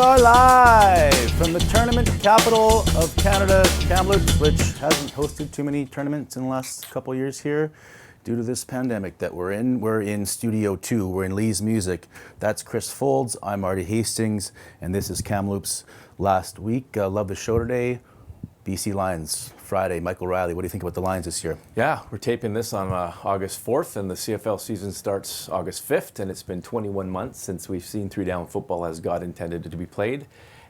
are live from the tournament capital of Canada, Kamloops, which hasn't hosted too many tournaments in the last couple of years here due to this pandemic that we're in. We're in Studio 2. We're in Lee's Music. That's Chris Foulds. I'm Marty Hastings, and this is Kamloops Last week. Love the show today. BC Lions, Friday. Michael Reilly, what do you think about the Lions this year? Yeah, we're taping this on August 4th, and the CFL season starts August 5th, and it's been 21 months since we've seen three-down football as God intended it to be played,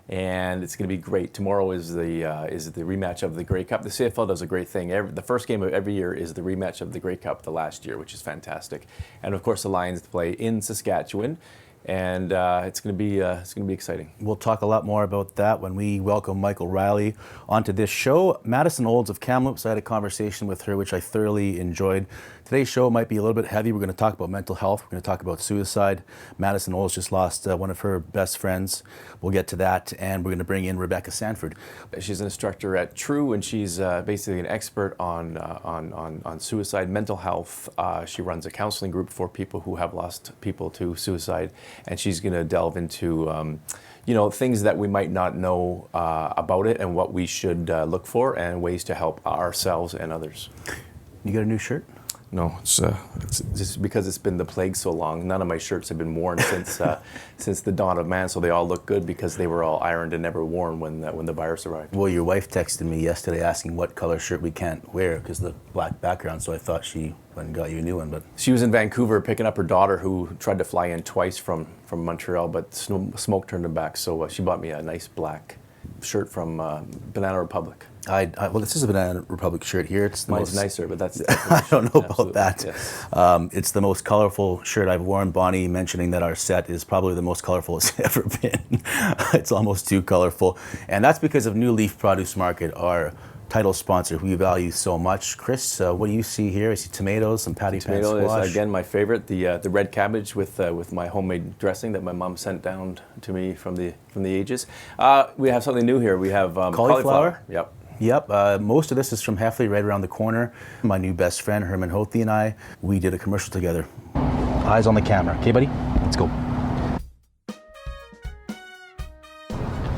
and it's going to be great. Tomorrow is the rematch of the Grey Cup. The CFL does a great thing. The first game of every year is the rematch of the Grey Cup the last year, which is fantastic. And of course, the Lions play in Saskatchewan. And it's going to be exciting. We'll talk a lot more about that when we welcome Michael Reilly onto this show. Madison Olds of Kamloops, I had a conversation with her, which I thoroughly enjoyed. Today's show might be a little bit heavy. We're going to talk about mental health. We're going to talk about suicide. Madison Olds just lost one of her best friends. We'll get to that, and we're going to bring in Rebecca Sanford. She's an instructor at True, and she's basically an expert on suicide, mental health. She runs a counseling group for people who have lost people to suicide, and she's going to delve into things that we might not know about it and what we should look for and ways to help ourselves and others. You got a new shirt? No, it's just because it's been the plague so long. None of my shirts have been worn since the dawn of man, so they all look good because they were all ironed and never worn when the virus arrived. Well, your wife texted me yesterday asking what color shirt we can't wear because of the black background, so I thought she went and got you a new one. But she was in Vancouver picking up her daughter who tried to fly in twice from Montreal, but smoke turned her back, so she bought me a nice black shirt from Banana Republic. Well, this is a Banana Republic shirt here. It's the Mine's nicer, but that's I don't know about that. Yes. It's the most colorful shirt I've worn. Bonnie mentioning that our set is probably the most colorful it's ever been. It's almost too colorful. And that's because of New Leaf Produce Market, our title sponsor, who we value so much. Chris, what do you see here? I see tomatoes, some patty pan squash. Tomato is, again, my favorite. The red cabbage with my homemade dressing that my mom sent down to me from the ages. We have something new here. We have cauliflower. Yep, most of this is from Heffley, right around the corner. My new best friend, Herman Hothi, and I, we did a commercial together. Eyes on the camera. Okay, buddy? Let's go.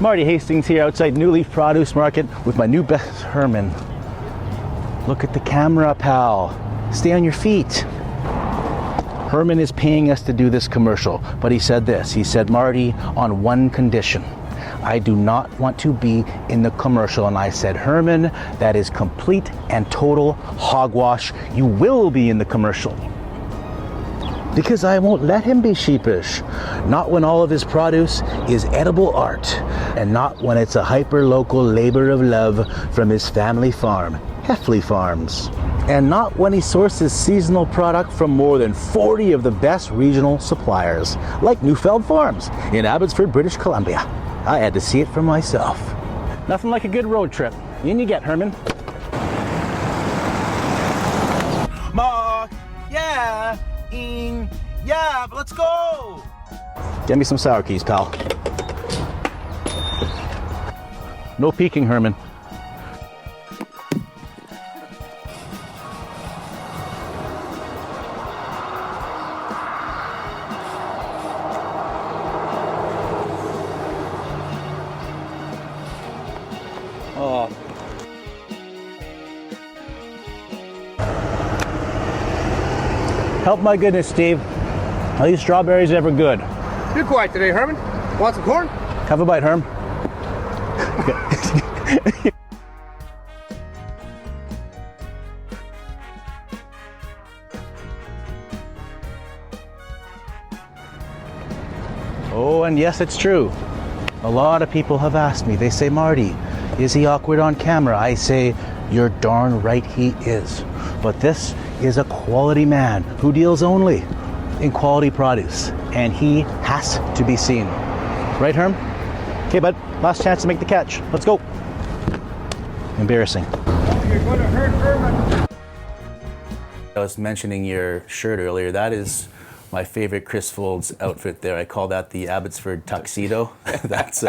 Marty Hastings here outside New Leaf Produce Market with my new best Herman. Look at the camera, pal. Stay on your feet. Herman is paying us to do this commercial, but he said this. He said, Marty, on one condition. I do not want to be in the commercial. And I said, Herman, that is complete and total hogwash. You will be in the commercial. Because I won't let him be sheepish. Not when all of his produce is edible art. And not when it's a hyper-local labor of love from his family farm, Heffley Farms. And not when he sources seasonal product from more than 40 of the best regional suppliers, like Newfeld Farms in Abbotsford, British Columbia. I had to see it for myself. Nothing like a good road trip. In you get, Herman. Mark, yeah, but let's go. Get me some sour keys, pal. No peeking, Herman. Help my goodness, Steve. Are these strawberries ever good? You're quiet today, Herman. Want some corn? Have a bite, Herm. Oh, and yes, it's true. A lot of people have asked me. They say, Marty, is he awkward on camera? I say, you're darn right he is. But this is a quality man who deals only in quality produce, and he has to be seen. Right, Herm? Okay, bud, last chance to make the catch. Let's go. Embarrassing. You're going to hurt Herman. I was mentioning your shirt earlier. That is my favorite Chris Foulds outfit there. I call that the Abbotsford tuxedo. That's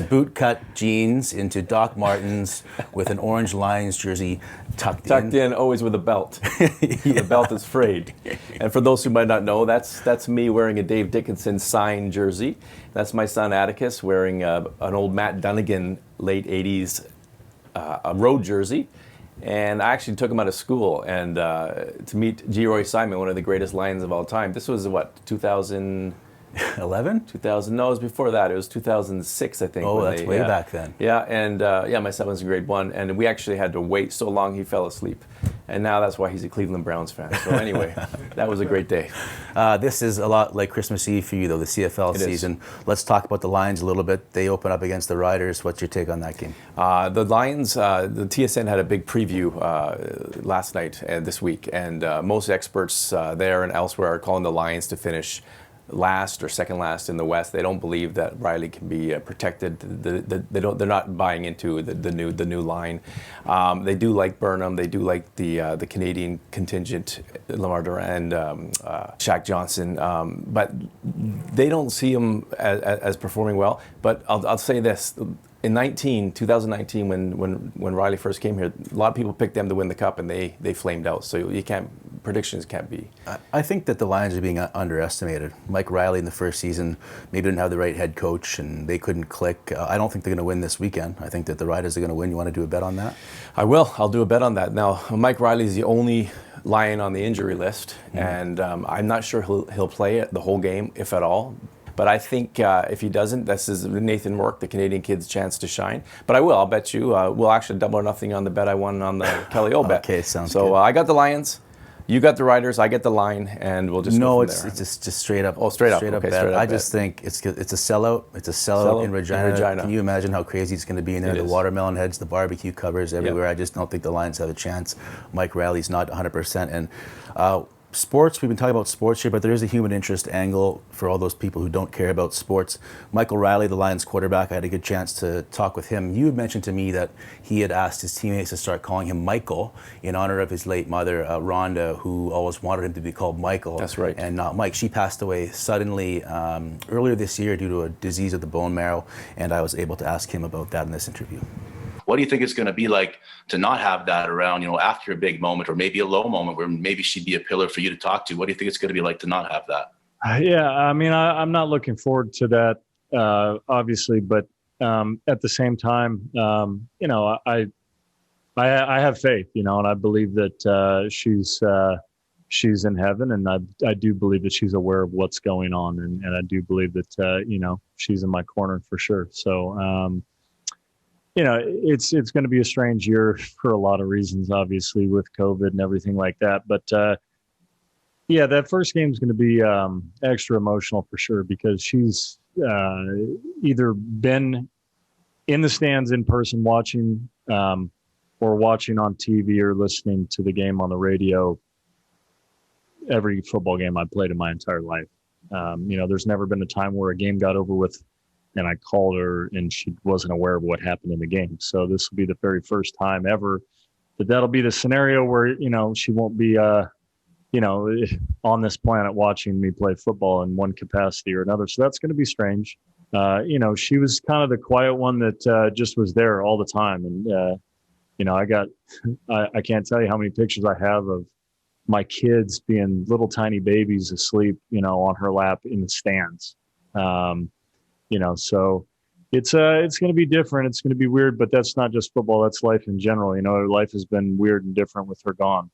boot-cut jeans into Doc Martens with an orange Lions jersey tucked in, always with a belt. The belt is frayed. And for those who might not know, that's me wearing a Dave Dickinson signed jersey. That's my son Atticus wearing an old Matt Dunnigan late 80s a road jersey. And I actually took him out of school and to meet G. Roy Simon, one of the greatest Lions of all time. This was what, 2011? 2000? No, it was before that. It was 2006, I think. Oh, that's way back then. Yeah, and my son was in grade 1, and we actually had to wait so long he fell asleep. And now that's why he's a Cleveland Browns fan. So anyway, that was a great day. This is a lot like Christmas Eve for you, though, the CFL season. Let's talk about the Lions a little bit. They open up against the Riders. What's your take on that game? The Lions, the TSN had a big preview last night and this week, and most experts there and elsewhere are calling the Lions to finish last or second last in the West. They don't believe that Reilly can be protected. They're not buying into the new line. They do like Burnham. They do like the Canadian contingent, Lamar Durant and Shaq Johnson. But they don't see him as performing well. But I'll say this. In 2019, when Reilly first came here, a lot of people picked them to win the Cup, and they flamed out. So predictions can't be. I think that the Lions are being underestimated. Mike Reilly in the first season maybe didn't have the right head coach, and they couldn't click. I don't think they're going to win this weekend. I think that the Riders are going to win. You want to do a bet on that? I will. I'll do a bet on that. Now, Mike Reilly is the only Lion on the injury list, and I'm not sure he'll play it the whole game, if at all. But I think if he doesn't, this is Nathan Rourke, the Canadian kid's chance to shine. But I will. I'll bet you. We'll actually double or nothing on the bet I won on the Kelly O bet. Okay, sounds good. So I got the Lions. You got the Riders. I get the line, and we'll just go from there. It's just straight up. Oh, straight up. Straight up okay, bet. Straight up I just think it's a sellout. It's a sellout in Regina. Can you imagine how crazy it's going to be in there? The watermelon heads, the barbecue covers everywhere. Yep. I just don't think the Lions have a chance. Mike Reilly's not 100%. And sports, we've been talking about sports here, but there is a human interest angle for all those people who don't care about sports. Michael Reilly, the Lions quarterback, I had a good chance to talk with him. You had mentioned to me that he had asked his teammates to start calling him Michael in honor of his late mother, Rhonda, who always wanted him to be called Michael. That's right. And not Mike. She passed away suddenly earlier this year due to a disease of the bone marrow, and I was able to ask him about that in this interview. What do you think it's going to be like to not have that around, after a big moment or maybe a low moment where maybe she'd be a pillar for you to talk to? What do you think it's going to be like to not have that? Yeah, I mean, I'm not looking forward to that, obviously, but at the same time, I have faith, and I believe that she's in heaven, and I do believe that she's aware of what's going on, and I do believe that she's in my corner for sure. So. It's going to be a strange year for a lot of reasons, obviously, with COVID and everything like that. But, that first game is going to be extra emotional for sure because she's either been in the stands in person watching or watching on TV or listening to the game on the radio every football game I've played in my entire life. There's never been a time where a game got over with and I called her and she wasn't aware of what happened in the game. So this will be the very first time ever that'll be the scenario where, she won't be, on this planet watching me play football in one capacity or another. So that's going to be strange. She was kind of the quiet one that just was there all the time. And, I can't tell you how many pictures I have of my kids being little tiny babies asleep, on her lap in the stands. So it's going to be different. It's going to be weird, but that's not just football. That's life in general. Life has been weird and different with her gone.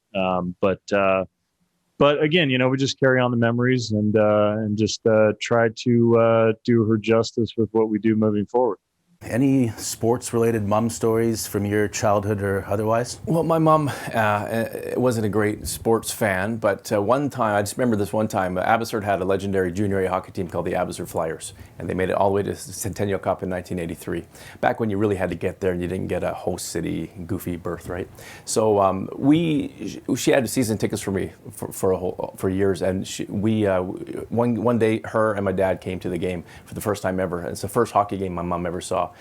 But again, we just carry on the memories and just try to do her justice with what we do moving forward. Any sports-related mom stories from your childhood or otherwise? Well, my mom wasn't a great sports fan, but one time, I just remember this one time, Abbotsford had a legendary junior A hockey team called the Abbotsford Flyers, and they made it all the way to the Centennial Cup in 1983, back when you really had to get there and you didn't get a host city goofy berth, right? So she had season tickets for me for years, and one day, her and my dad came to the game for the first time ever. It's the first hockey game my mom ever saw.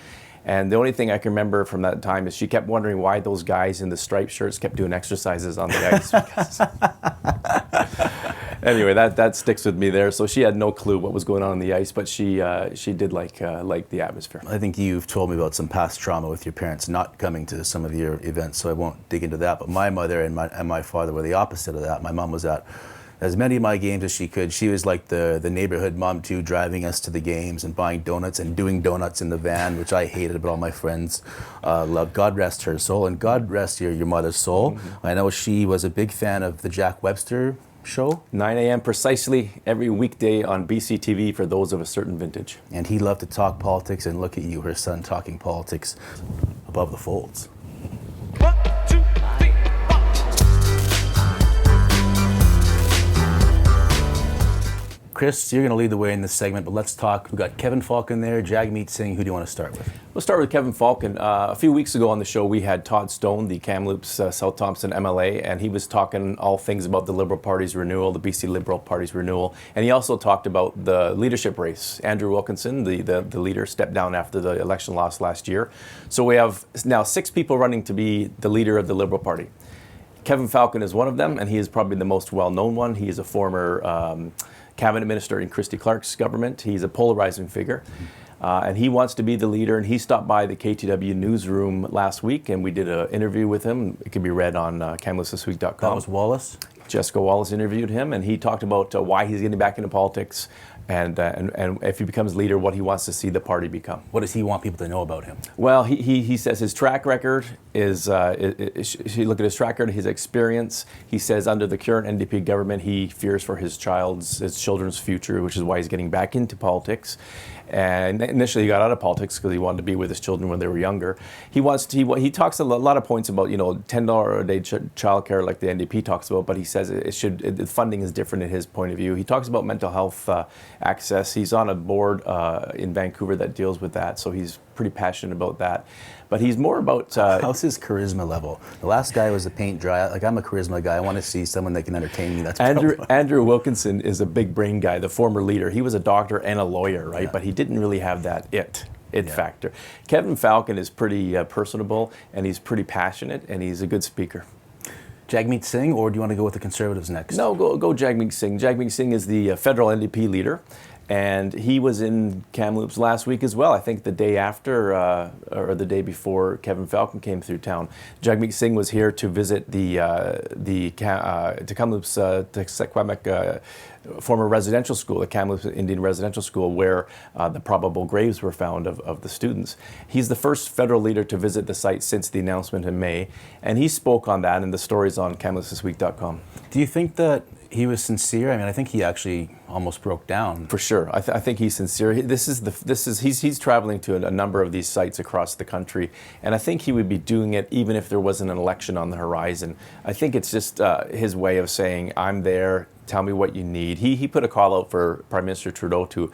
And the only thing I can remember from that time is she kept wondering why those guys in the striped shirts kept doing exercises on the ice. Anyway, that sticks with me there. So she had no clue what was going on the ice, but she did like the atmosphere. I think you've told me about some past trauma with your parents not coming to some of your events, so I won't dig into that. But my mother and my father were the opposite of that. My mom was at as many of my games as she could. She was like the neighborhood mom too, driving us to the games and buying donuts and doing donuts in the van, which I hated, but all my friends loved. God rest her soul, and God rest your mother's soul. Mm-hmm. I know she was a big fan of the Jack Webster show. 9 a.m. precisely every weekday on BCTV for those of a certain vintage. And he loved to talk politics, and look at you, her son, talking politics above the folds. 1, 2, 3, 4. Chris, you're going to lead the way in this segment, but let's talk. We've got Kevin Falcon there, Jagmeet Singh. Who do you want to start with? We'll start with Kevin Falcon. A few weeks ago on the show, we had Todd Stone, the Kamloops South Thompson MLA, and he was talking all things about the Liberal Party's renewal, the BC Liberal Party's renewal, and he also talked about the leadership race. Andrew Wilkinson, the leader, stepped down after the election loss last year. So we have now 6 people running to be the leader of the Liberal Party. Kevin Falcon is one of them, and he is probably the most well-known one. He is a former cabinet minister in Christy Clark's government. He's a polarizing figure, and he wants to be the leader. And he stopped by the KTW newsroom last week, and we did an interview with him. It can be read on KamloopsThisWeek.com. That was Wallace? Jessica Wallace interviewed him, and he talked about why he's getting back into politics, and if he becomes leader, what he wants to see the party become. What does he want people to know about him? Well, he says his track record is, if you look at his track record, his experience, he says under the current NDP government, he fears for his children's future, which is why he's getting back into politics. And initially he got out of politics because he wanted to be with his children when they were younger. He talks a lot of points about, $10 a day childcare like the NDP talks about, but he says the funding is different in his point of view. He talks about mental health access. He's on a board in Vancouver that deals with that, so he's pretty passionate about that. But he's more about... how's his charisma level? The last guy was the paint dry. Like, I'm a charisma guy. I want to see someone that can entertain me. That's Andrew Wilkinson is a big brain guy, the former leader. He was a doctor and a lawyer, right? Yeah. But he didn't really have that it factor. Kevin Falcon is pretty personable, and he's pretty passionate, and he's a good speaker. Jagmeet Singh, or do you want to go with the Conservatives next? No, go Jagmeet Singh. Jagmeet Singh is the federal NDP leader, and he was in Kamloops last week as well. I think the day after or the day before Kevin Falcon came through town. Jagmeet Singh was here to visit the Kamloops Tequamac former residential school, the Kamloops Indian Residential School, where the probable graves were found of the students. He's the first federal leader to visit the site since the announcement in May, and he spoke on that, and the story's on KamloopsThisWeek.com. Do you think that he was sincere? I mean, I think he actually almost broke down. For sure, I think he's sincere. He's traveling to a number of these sites across the country, and I think he would be doing it even if there wasn't an election on the horizon. I think it's just his way of saying, I'm there. Tell me what you need. He put a call out for Prime Minister Trudeau to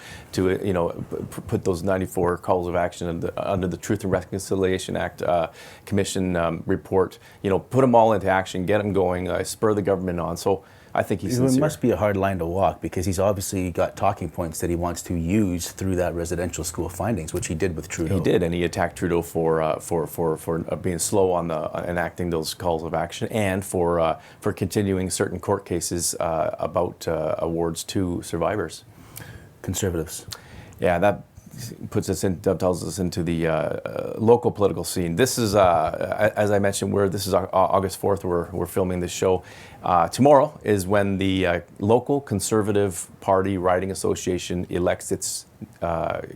put those 94 calls of action under the Truth and Reconciliation Act Commission report. Put them all into action, get them going, spur the government on. So I think he's sincere. It must be a hard line to walk, because he's obviously got talking points that he wants to use through that residential school findings, which he did with Trudeau. He did, and he attacked Trudeau for being slow on enacting those calls of action, and for continuing certain court cases about awards to survivors. Conservatives. Yeah, that tells us into the local political scene. This is, as I mentioned, this is August 4th. We're filming this show. Tomorrow is when the local Conservative Party Riding Association elects its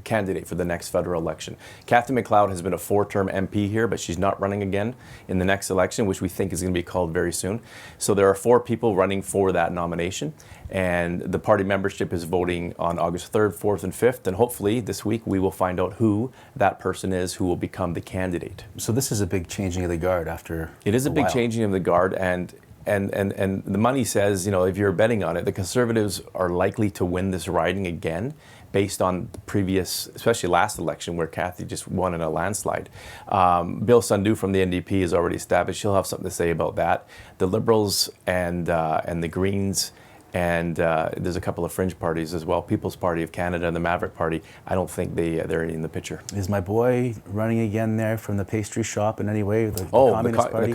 candidate for the next federal election. Kathy McLeod has been a 4-term MP here, but she's not running again in the next election, which we think is going to be called very soon. So there are 4 people running for that nomination, and the party membership is voting on August 3rd, 4th, and 5th, and hopefully this week we will find out who that person is who will become the candidate. So this is a big changing of the guard after It is a big changing of the guard, and the money says, if you're betting on it, the Conservatives are likely to win this riding again, based on the previous, especially last election, where Kathy just won in a landslide. Bill Sandhu from the NDP has already established he'll have something to say about that. The Liberals and the Greens, and there's a couple of fringe parties as well, People's Party of Canada and the Maverick Party. I don't think they're in the picture. Is my boy running again there from the pastry shop in any way? The Communist Party?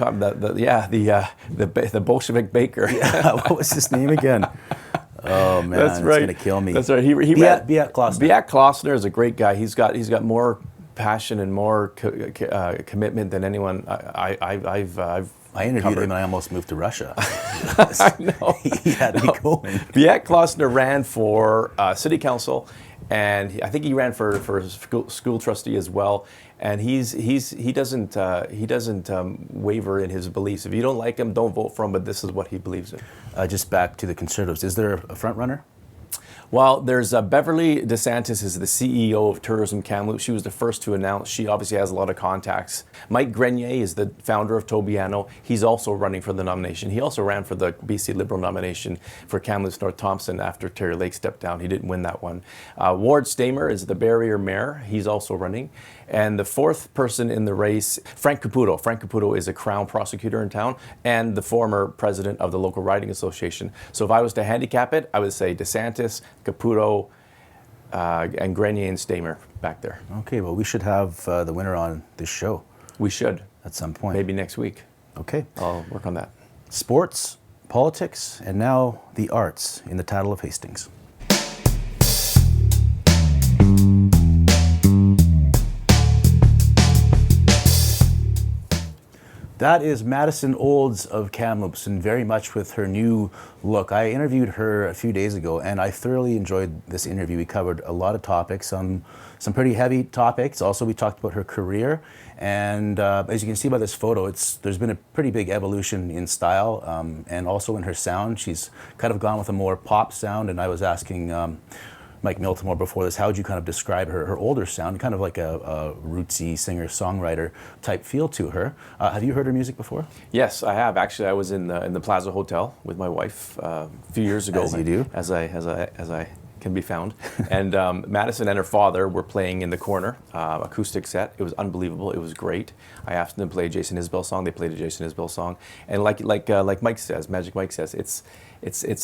The Bolshevik baker. Yeah, what was his name again? Oh man, That's right. It's gonna kill me. That's right. He Biat Klossner. Biat Klossner is a great guy. He's got more passion and more commitment than anyone I interviewed him and I almost moved to Russia. I know. He had me going. Biat Klossner ran for city council, and I think he ran for school trustee as well. And he doesn't waver in his beliefs. If you don't like him, don't vote for him. But this is what he believes in. Just back to the Conservatives. Is there a front runner? Well, there's Beverly DeSantis is the CEO of Tourism Kamloops. She was the first to announce. She obviously has a lot of contacts. Mike Grenier is the founder of Tobiano. He's also running for the nomination. He also ran for the BC Liberal nomination for Kamloops North Thompson after Terry Lake stepped down. He didn't win that one. Ward Stamer is the barrier mayor. He's also running. And the fourth person in the race, Frank Caputo. Frank Caputo is a Crown prosecutor in town and the former president of the local riding association. So if I was to handicap it, I would say DeSantis, Caputo, and Grenier and Stamer back there. Okay, well, we should have the winner on this show. We should. At some point. Maybe next week. Okay. I'll work on that. Sports, politics, and now the arts in the title of Hastings. That is Madison Olds of Kamloops, and very much with her new look. I interviewed her a few days ago, and I thoroughly enjoyed this interview. We covered a lot of topics, some pretty heavy topics. Also, we talked about her career, and as you can see by this photo, there's been a pretty big evolution in style, and also in her sound. She's kind of gone with a more pop sound, and I was asking Mike Miltimore before this, how would you kind of describe her older sound, kind of like a rootsy singer-songwriter type feel to her. Have you heard her music before? Yes, I have. Actually, I was in the Plaza Hotel with my wife a few years ago. As you do. As I can be found. And Madison and her father were playing in the corner, acoustic set. It was unbelievable. It was great. I asked them to play a Jason Isbell song. They played a Jason Isbell song. And like Mike says, Magic Mike says, it's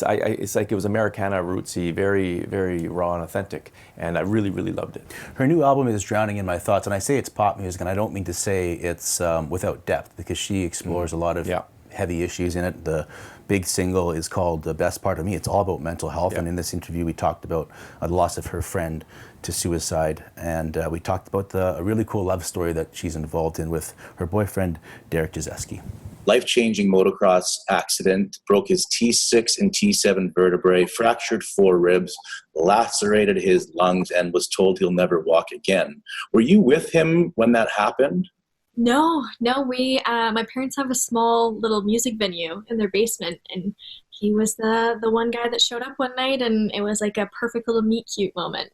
like it was Americana rootsy, very, very raw and authentic, and I really, really loved it. Her new album is Drowning in My Thoughts, and I say it's pop music, and I don't mean to say it's without depth, because she explores a lot of heavy issues in it. The big single is called The Best Part of Me. It's all about mental health, and in this interview we talked about the loss of her friend to suicide, and we talked about a really cool love story that she's involved in with her boyfriend, Derek Jazeski. Life-changing motocross accident, broke his T6 and T7 vertebrae, fractured 4 ribs, lacerated his lungs, and was told he'll never walk again. Were you with him when that happened? No, we, my parents have a small little music venue in their basement, and he was the one guy that showed up one night, and it was like a perfect little meet cute moment.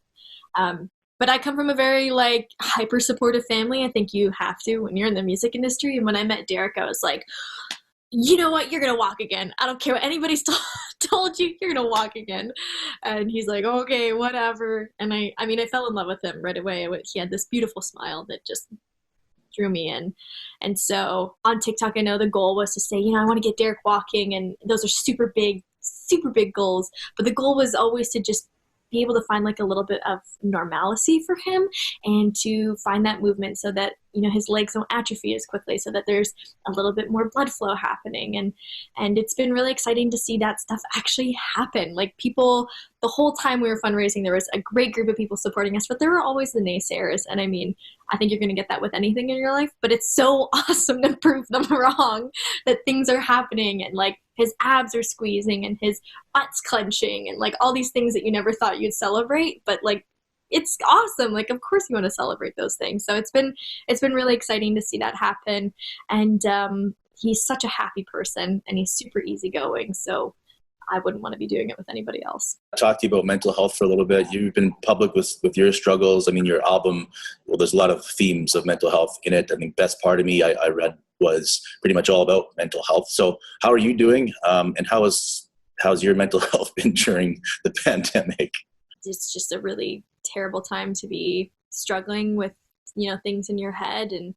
But I come from a very hyper supportive family. I think you have to when you're in the music industry. And when I met Derek, I was like, you know what? You're going to walk again. I don't care what anybody's told you. You're going to walk again. And he's like, okay, whatever. And I fell in love with him right away. He had this beautiful smile that just drew me in. And so on TikTok, I know the goal was to say, I want to get Derek walking. And those are super big goals. But the goal was always to just be able to find a little bit of normalcy for him, and to find that movement so that his legs don't atrophy as quickly, so that there's a little bit more blood flow happening. And it's been really exciting to see that stuff actually happen. People, the whole time we were fundraising, there was a great group of people supporting us, but there were always the naysayers. And I think you're going to get that with anything in your life, but it's so awesome to prove them wrong, that things are happening, and his abs are squeezing and his butt's clenching, and all these things that you never thought you'd celebrate, but it's awesome. Of course you want to celebrate those things. So it's been really exciting to see that happen. And he's such a happy person, and he's super easygoing. So I wouldn't want to be doing it with anybody else. Talk to you about mental health for a little bit. You've been public with your struggles. Your album, there's a lot of themes of mental health in it. Best Part of Me, I read, was pretty much all about mental health. So how are you doing? And how's your mental health been during the pandemic? It's just a really terrible time to be struggling with, things in your head. And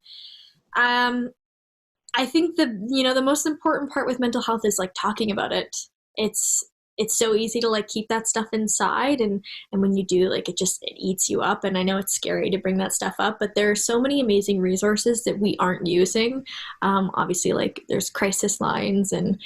I think the most important part with mental health is talking about it. It's it's so easy to like keep that stuff inside, and when you do, like it eats you up. And I know it's scary to bring that stuff up, but there are so many amazing resources that we aren't using. Obviously, like there's crisis lines and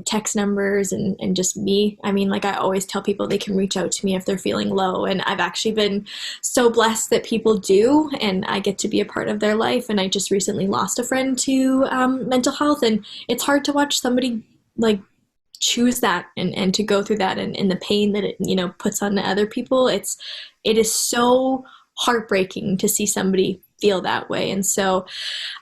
text numbers and just me. I mean, like I always tell people they can reach out to me if they're feeling low, and I've actually been so blessed that people do, and I get to be a part of their life. And I just recently lost a friend to mental health, and it's hard to watch somebody like choose that and to go through that, and the pain that it, you know, puts on other people. It is so heartbreaking to see somebody feel that way. And so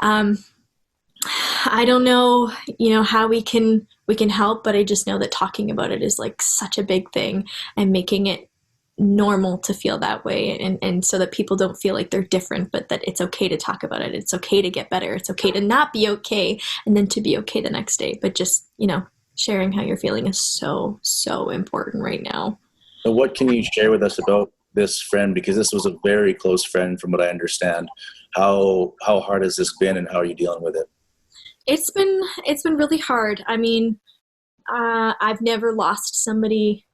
I don't know, you know, how we can help, but I just know that talking about it is like such a big thing, and making it normal to feel that way, and so that people don't feel like they're different, but that it's okay to talk about it. It's okay to get better. It's okay to not be okay and then to be okay the next day. But just, you know, sharing how you're feeling is so important right now. So what can you share with us about this friend? Because this was a very close friend from what I understand. How hard has this been, and how are you dealing with it? It's been really hard. I mean, I've never lost somebody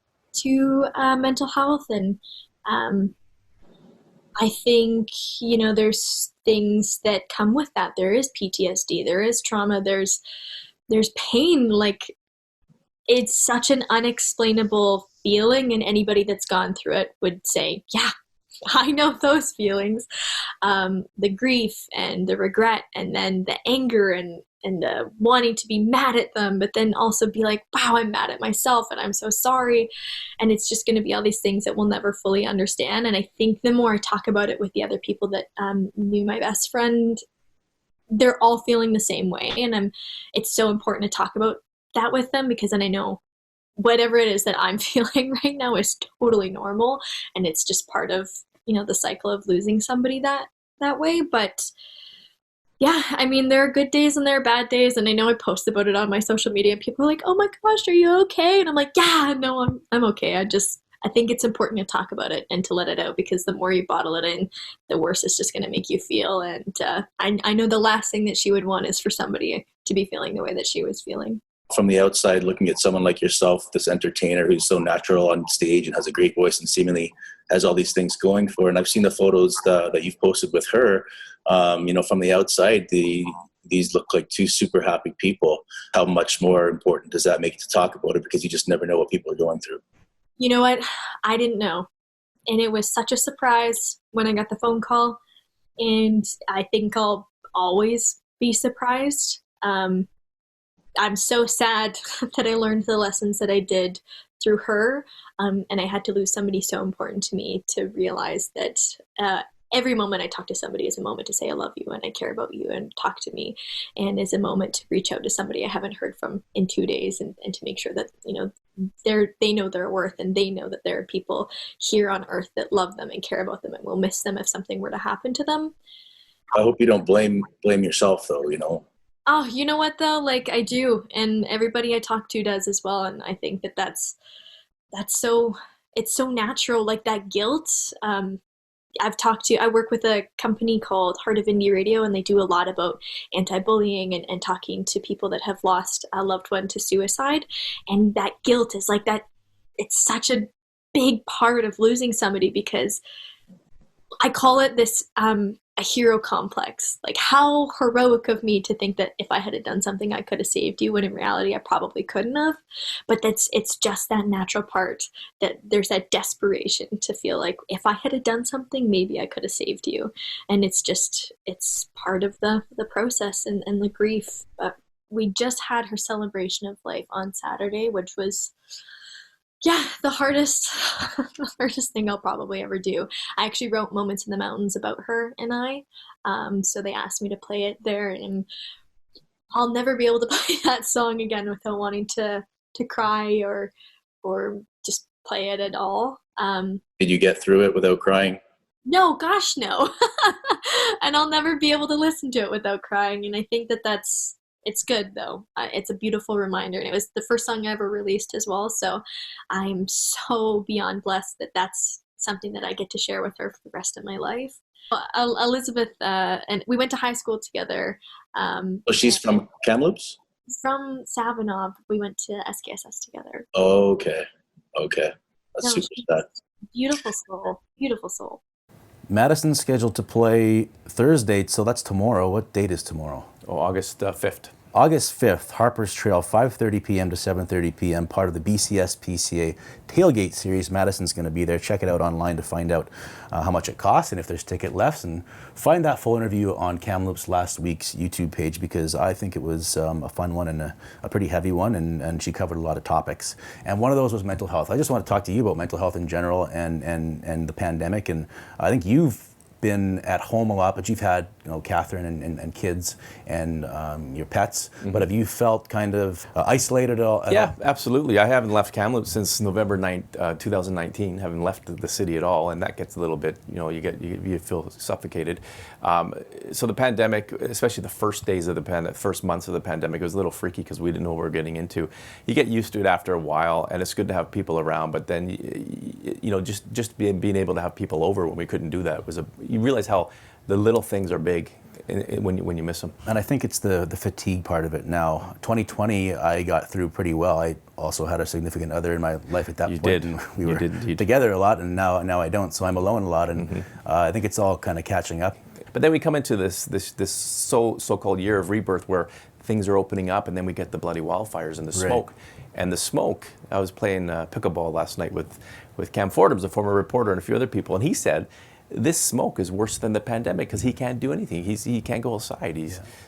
to mental health, and I think, you know, there's things that come with that. There is PTSD, there is trauma, there's pain. Like, it's such an unexplainable feeling, and anybody that's gone through it would say, yeah, I know those feelings. The grief and the regret, and then the anger and the wanting to be mad at them, but then also be like, wow, I'm mad at myself and I'm so sorry. And it's just going to be all these things that we'll never fully understand. And I think the more I talk about it with the other people that knew my best friend, they're all feeling the same way. And it's so important to talk about that with them, because then I know whatever it is that I'm feeling right now is totally normal, and it's just part of, you know, the cycle of losing somebody that way. But yeah, I mean, there are good days and there are bad days, and I know I post about it on my social media, and people are like, oh my gosh, are you okay? And I'm like, yeah, no, I'm okay. I think it's important to talk about it and to let it out, because the more you bottle it in, the worse it's just going to make you feel. And I know the last thing that she would want is for somebody to be feeling the way that she was feeling. From the outside, looking at someone like yourself, this entertainer who's so natural on stage and has a great voice and seemingly has all these things going for her. And I've seen the photos that you've posted with her. You know, from the outside, these look like two super happy people. How much more important does that make it to talk about it? Because you just never know what people are going through. You know what? I didn't know. And it was such a surprise when I got the phone call. And I think I'll always be surprised. I'm so sad that I learned the lessons that I did through her. And I had to lose somebody so important to me to realize that every moment I talk to somebody is a moment to say I love you and I care about you and talk to me, and is a moment to reach out to somebody I haven't heard from in 2 days, and to make sure that, you know, they know their worth, and they know that there are people here on earth that love them and care about them and will miss them if something were to happen to them. I hope you don't blame yourself, though, you know. Oh, you know what though? Like, I do, and everybody I talk to does as well. And I think that's so, it's so natural, like that guilt. I work with a company called Heart of Indie Radio, and they do a lot about anti-bullying and talking to people that have lost a loved one to suicide. And that guilt is like that. It's such a big part of losing somebody, because I call it this, a hero complex. Like, how heroic of me to think that if I had done something, I could have saved you, when in reality, I probably couldn't have. But it's just that natural part, that there's that desperation to feel like, if I had done something, maybe I could have saved you. And it's part of the process and the grief. But we just had her celebration of life on Saturday, which was, yeah, the hardest thing I'll probably ever do. I actually wrote Moments in the Mountains about her and I. So they asked me to play it there, and I'll never be able to play that song again without wanting to cry or just play it at all. Did you get through it without crying? No, gosh, no. And I'll never be able to listen to it without crying. And I think it's good, though. It's a beautiful reminder. And it was the first song I ever released as well. So I'm so beyond blessed that that's something that I get to share with her for the rest of my life. Elizabeth, and we went to high school together. So she's from Kamloops? from Savinoff. We went to SKSS together. Okay. That's No, super she's sad. beautiful soul. Beautiful soul. Madison's scheduled to play Thursday, so that's tomorrow. What date is tomorrow? Oh, August 5th. August 5th, Harper's Trail, 5:30 p.m. to 7:30 p.m., part of the BCS-PCA Tailgate Series. Madison's going to be there. Check it out online to find out how much it costs and if there's ticket left, and find that full interview on Kamloops Last week's YouTube page, because I think it was a fun one and a pretty heavy one, and she covered a lot of topics. And one of those was mental health. I just want to talk to you about mental health in general and the pandemic, and I think you've been at home a lot, but you've had, Catherine and kids and your pets. Mm-hmm. But have you felt kind of isolated at all? Yeah, absolutely. I haven't left Kamloops since November 9th, 2019. Haven't left the city at all, and that gets a little bit, you feel suffocated. So the pandemic, especially the first days of the first months of the pandemic, it was a little freaky because we didn't know what we were getting into. You get used to it after a while, and it's good to have people around. But then, just being able to have people over when we couldn't do that you realize how the little things are big when you miss them. And I think it's the fatigue part of it now. 2020, I got through pretty well. I also had a significant other in my life at that point. Did. And we were together a lot, and now I don't, so I'm alone a lot, and I think it's all kind of catching up. But then we come into this so-called year of rebirth where things are opening up, and then we get the bloody wildfires and the smoke. Right. And the smoke, I was playing pickleball last night with Cam Fordham's, a former reporter, and a few other people, and he said, this smoke is worse than the pandemic because he can't do anything. He can't go outside.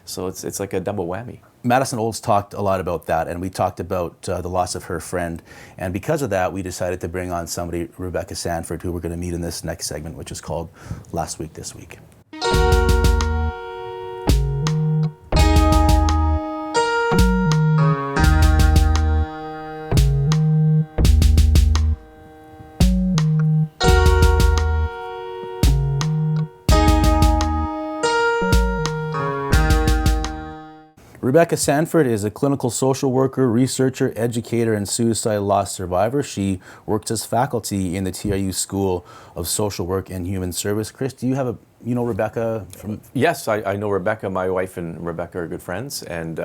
So it's like a double whammy. Madison Olds talked a lot about that, and we talked about the loss of her friend. And because of that, we decided to bring on somebody, Rebecca Sanford, who we're going to meet in this next segment, which is called Last Week, This Week. Rebecca Sanford is a clinical social worker, researcher, educator, and suicide loss survivor. She works as faculty in the TRU School of Social Work and Human Service. Chris, do you have Rebecca? Yes, I know Rebecca. My wife and Rebecca are good friends, and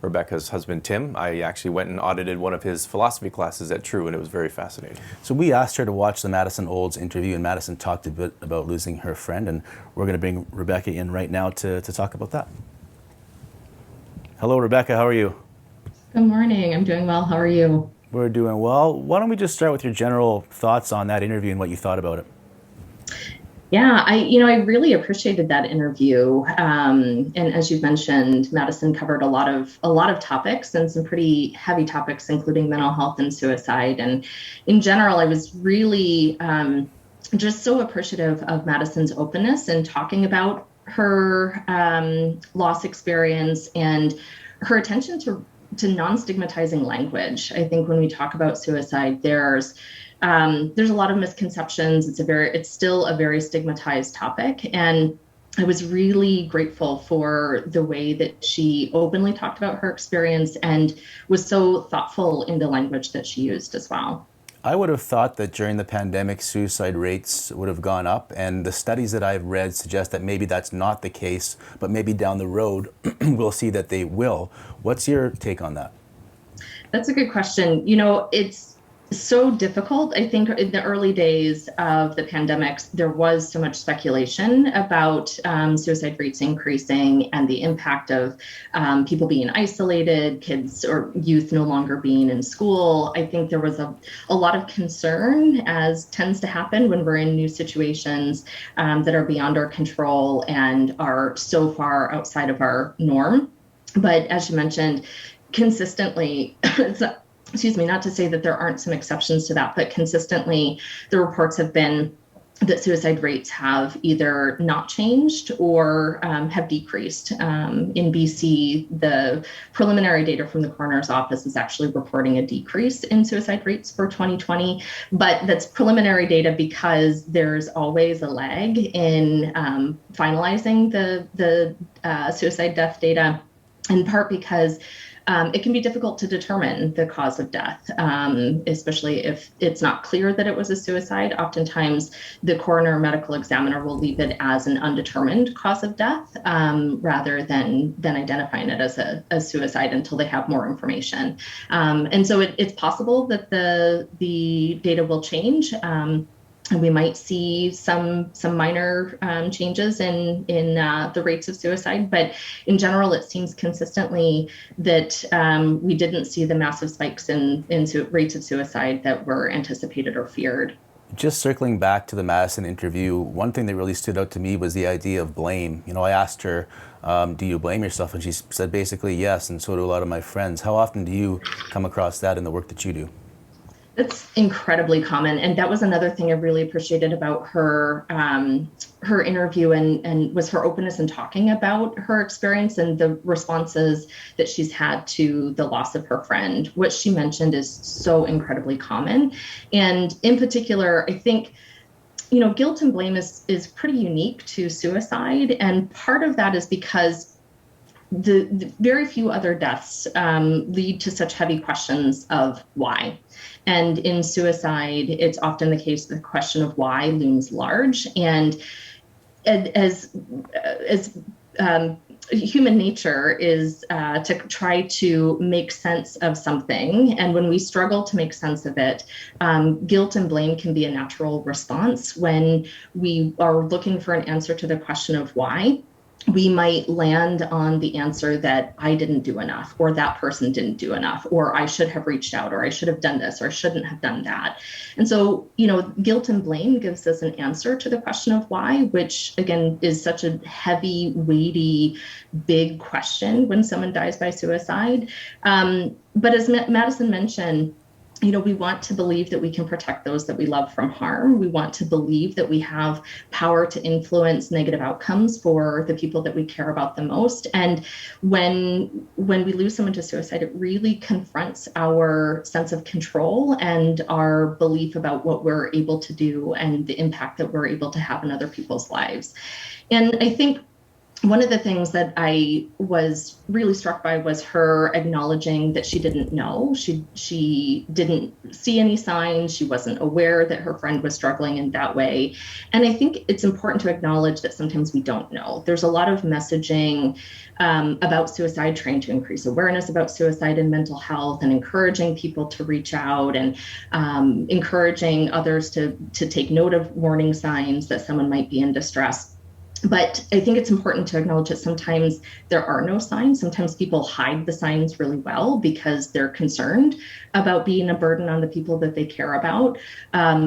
Rebecca's husband, Tim, I actually went and audited one of his philosophy classes at TRU, and it was very fascinating. So we asked her to watch the Madison Olds interview, and Madison talked a bit about losing her friend, and we're going to bring Rebecca in right now to talk about that. Hello, Rebecca. How are you? Good morning. I'm doing well. How are you? We're doing well. Why don't we just start with your general thoughts on that interview and what you thought about it? Yeah, I really appreciated that interview. And as you mentioned, Madison covered a lot of topics, and some pretty heavy topics, including mental health and suicide. And in general, I was really just so appreciative of Madison's openness in talking about her loss experience and her attention to non-stigmatizing language. I think when we talk about suicide, there's a lot of misconceptions. It's still a very stigmatized topic, and I was really grateful for the way that she openly talked about her experience and was so thoughtful in the language that she used as well. I would have thought that during the pandemic, suicide rates would have gone up, and the studies that I've read suggest that maybe that's not the case, but maybe down the road we'll see that they will. What's your take on that? That's a good question. It's so difficult. I think in the early days of the pandemics, there was so much speculation about suicide rates increasing and the impact of people being isolated, kids or youth no longer being in school. I think there was a lot of concern, as tends to happen when we're in new situations that are beyond our control and are so far outside of our norm. But as you mentioned, consistently, not to say that there aren't some exceptions to that, but consistently the reports have been that suicide rates have either not changed or have decreased. In BC, the preliminary data from the coroner's office is actually reporting a decrease in suicide rates for 2020, but that's preliminary data because there's always a lag in finalizing the suicide death data, in part because it can be difficult to determine the cause of death, especially if it's not clear that it was a suicide. Oftentimes, the coroner or medical examiner will leave it as an undetermined cause of death rather than identifying it as a suicide until they have more information. And so it's possible that the data will change. And we might see some minor changes in the rates of suicide, but in general, it seems consistently that we didn't see the massive spikes in rates of suicide that were anticipated or feared. Just circling back to the Madison interview, one thing that really stood out to me was the idea of blame. You know, I asked her, do you blame yourself? And she said basically yes, and so do a lot of my friends. How often do you come across that in the work that you do? It's incredibly common. And that was another thing I really appreciated about her her interview and was her openness in talking about her experience and the responses that she's had to the loss of her friend. What she mentioned is so incredibly common. And in particular, I think, you know, guilt and blame is pretty unique to suicide. And part of that is because the very few other deaths lead to such heavy questions of why. And in suicide, it's often the case that the question of why looms large. And as human nature is to try to make sense of something. And when we struggle to make sense of it, guilt and blame can be a natural response. When we are looking for an answer to the question of why, we might land on the answer that I didn't do enough, or that person didn't do enough, or I should have reached out, or I should have done this, or shouldn't have done that. And so, you know, guilt and blame gives us an answer to the question of why, which again is such a heavy, weighty, big question when someone dies by suicide. But as Madison mentioned, you know, we want to believe that we can protect those that we love from harm. We want to believe that we have power to influence negative outcomes for the people that we care about the most. And when we lose someone to suicide, it really confronts our sense of control and our belief about what we're able to do and the impact that we're able to have in other people's lives. And I think one of the things that I was really struck by was her acknowledging that she didn't know. She didn't see any signs. She wasn't aware that her friend was struggling in that way. And I think it's important to acknowledge that sometimes we don't know. There's a lot of messaging about suicide, trying to increase awareness about suicide and mental health, and encouraging people to reach out, and encouraging others to take note of warning signs that someone might be in distress. But I think it's important to acknowledge that sometimes there are no signs. Sometimes people hide the signs really well because they're concerned about being a burden on the people that they care about.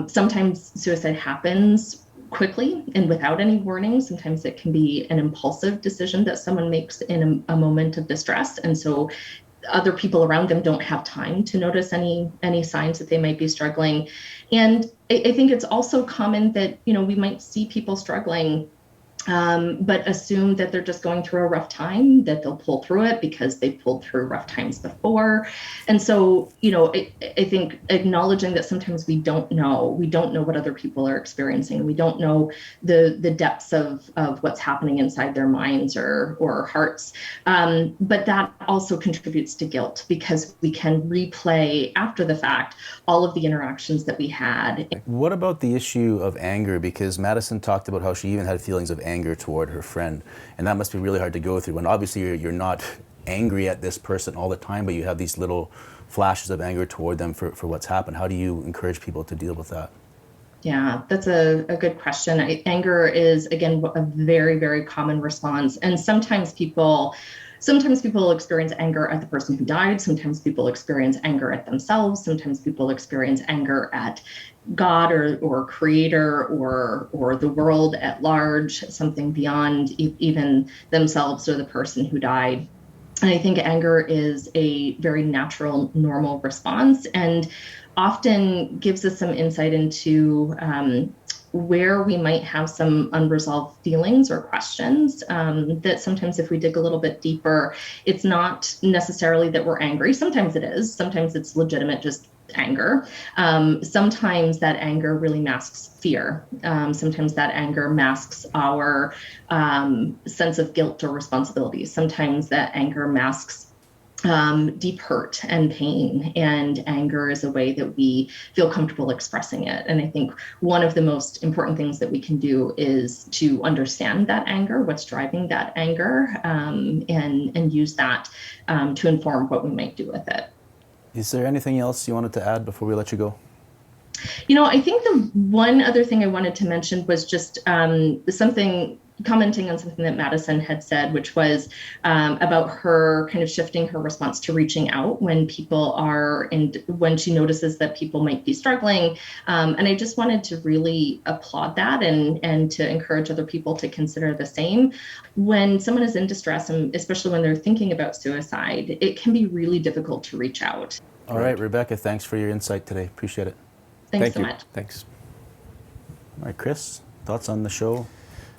Sometimes suicide happens quickly and without any warning. Sometimes it can be an impulsive decision that someone makes in a moment of distress. And so other people around them don't have time to notice any signs that they might be struggling. And I think it's also common that, you know, we might see people struggling but assume that they're just going through a rough time, that they'll pull through it because they pulled through rough times before. And so, you know, I think acknowledging that sometimes we don't know what other people are experiencing. We don't know the depths of what's happening inside their minds or hearts. But that also contributes to guilt because we can replay after the fact all of the interactions that we had. What about the issue of anger? Because Madison talked about how she even had feelings of anger toward her friend, and that must be really hard to go through when obviously you're not angry at this person all the time, but you have these little flashes of anger toward them for what's happened. How do you encourage people to deal with that? Yeah, that's a good question. Anger is, again, a very, very common response. And sometimes people experience anger at the person who died. Sometimes people experience anger at themselves. Sometimes people experience anger at God or creator or the world at large, something beyond even themselves or the person who died. And I think anger is a very natural, normal response and often gives us some insight into where we might have some unresolved feelings or questions that sometimes if we dig a little bit deeper, it's not necessarily that we're angry. Sometimes it is. Sometimes it's legitimate just anger. Sometimes that anger really masks fear. Sometimes that anger masks our sense of guilt or responsibility. Sometimes that anger masks deep hurt and pain, and anger is a way that we feel comfortable expressing it. And I think one of the most important things that we can do is to understand that anger, what's driving that anger, and use that to inform what we might do with it. Is there anything else you wanted to add before we let you go? I think the one other thing I wanted to mention was just commenting on something that Madison had said, which was about her kind of shifting her response to reaching out when people are, and when she notices that people might be struggling. And I just wanted to really applaud that and to encourage other people to consider the same. When someone is in distress, and especially when they're thinking about suicide, it can be really difficult to reach out. All right, Rebecca, thanks for your insight today. Appreciate it. Thanks so much. Thanks. All right, Chris, thoughts on the show?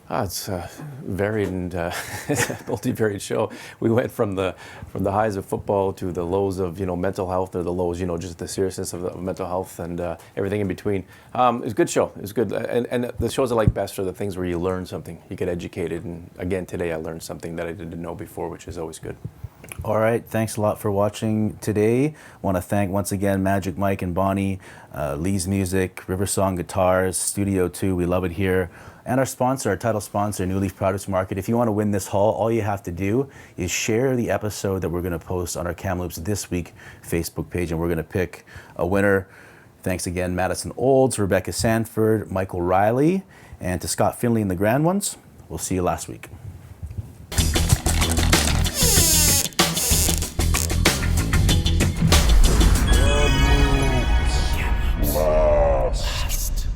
It's a varied and multivariate show. We went from the highs of football to the lows of mental health, or the lows, just the seriousness of mental health, and everything in between. It was a good show. It was good, and the shows I like best are the things where you learn something, you get educated. And again, today I learned something that I didn't know before, which is always good. All right, thanks a lot for watching today. Want to thank once again Magic Mike and Bonnie, Lee's Music, River Song Guitars, Studio 2, we love it here. And our sponsor, our title sponsor, New Leaf Produce Market. If you want to win this haul, all you have to do is share the episode that we're going to post on our Kamloops This Week Facebook page, and we're going to pick a winner. Thanks again, Madison Olds, Rebecca Sanford, Michael Reilly, and to Scott Finley and the Grand Ones. We'll see you last week. Last.